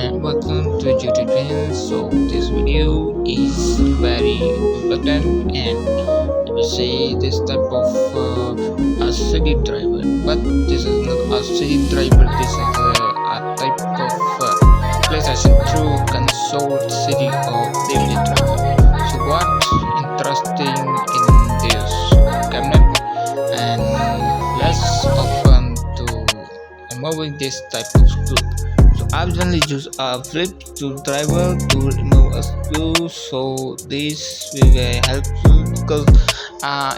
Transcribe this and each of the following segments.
and welcome to YouTube channel. So this video is very important, and I will say this type of a city driver, but this is not a city driver. This is a type of PlayStation 2 console city of daily driver. So what interesting in this cabinet, and let's open to removing this type of screw. So I usually use a flip screwdriver to remove a screw, so this will be very helpful because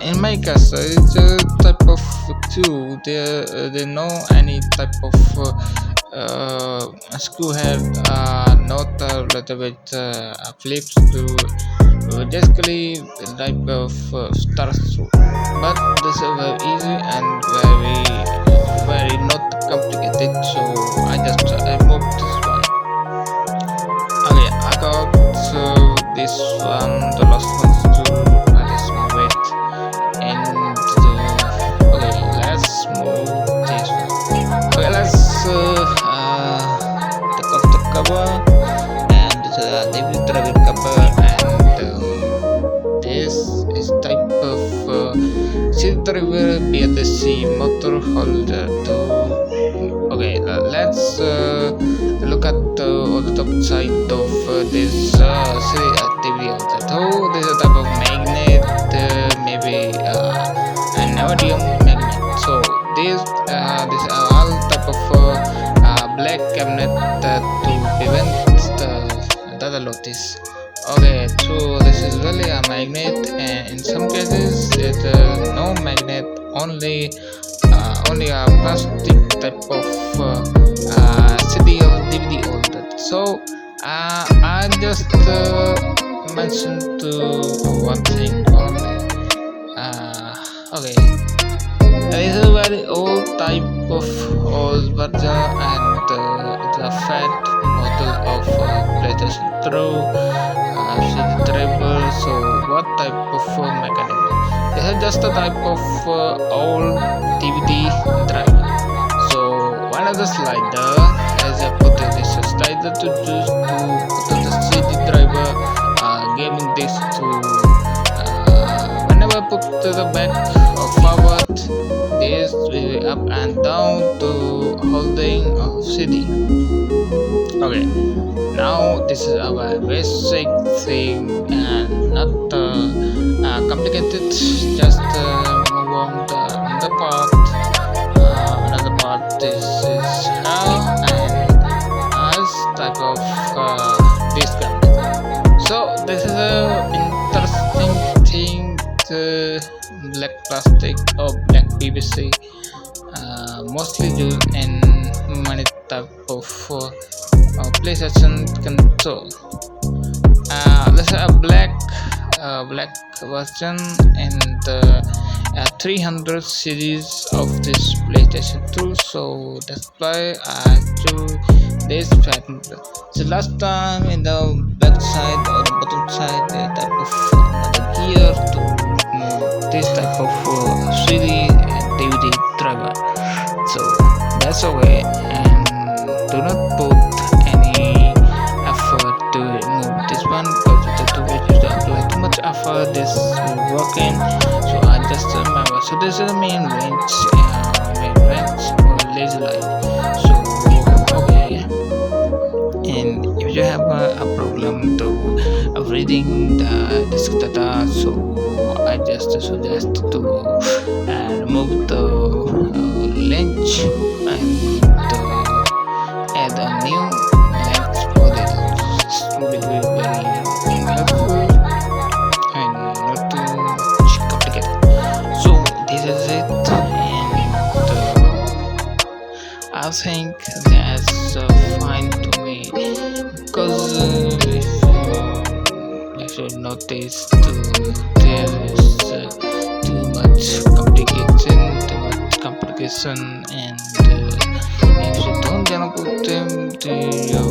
in my case it's a type of screw. There no any type of screw head, not related with a flip screw. Basically type of star screw, but this is very easy and very not complicated, so I just removed this one. Okay, I got this one, the last one too. I just move it into the. Okay, let's move this one. Okay, let's take off the cover and the David Dragon cover, and this is type of seat driver BLC motor holder to. Okay, let's look at on the top side of this series activity of the toe. This is a type of magnet, maybe an iridium magnet. So this is all type of black cabinet to prevent the data loss. Okay, so this is really a magnet, and in some cases it's no magnet, only a plastic type of CD or DVD holder. So I just mentioned to one thing only. Okay, it is a very old type of old version, and it's a fat model of PlayStation 2 CD driver. So what type of mechanism? This is just a type of old DVD driver. So one of the slider, as I put this slider to choose to put the CD driver, giving this to whenever I put the back or forward, this will be up and down to holding of CD. Okay, now this is our basic thing and not complicated. Just move on the another part. Another part, this is how and as type of this cabinet. So this is a interesting thing. The black plastic or black PVC, mostly used in many type of PlayStation console. There's a black version in the 300 series of this PlayStation 2, so that's why I chose this pattern. So last time in the back side or the bottom side, the type of another gear to move this type of CD and DVD driver. So that's okay, and do not put any effort to remove this one, because the videos don't apply too much effort. This will working, so I just remember. So this is the main range for lazy light. So okay, and if you have a problem to reading the disk data, so I just suggest to remove the lens and add a new lens for this. It will be very helpful and not too much complicated. So this is it, and I think that's fine to me, because if you notice there is too much complication, and if you don't gonna put them to you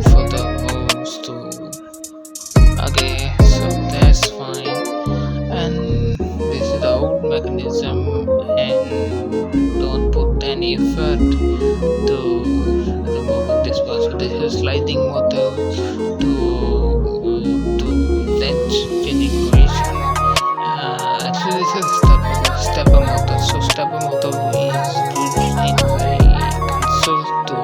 for the moves to. Okay, so that's fine, and this is the old mechanism, and don't put any effort to remove this part. So this is sliding model to lens changing operation. Actually, this is stepper model. So stepper model is used in a console to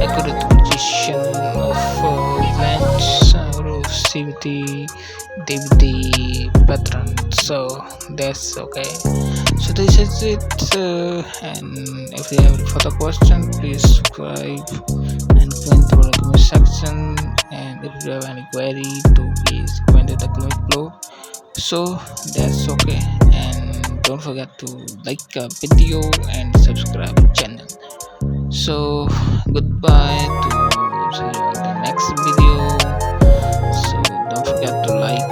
accurate precision of lens CVT DVD pattern. So that's okay. So this is it. And if you have any further question, please subscribe and comment in the comment section. And if you have any query, to please comment in the comment below. So that's okay. And don't forget to like a video and subscribe channel. So goodbye, to see you in the next video. So don't forget to like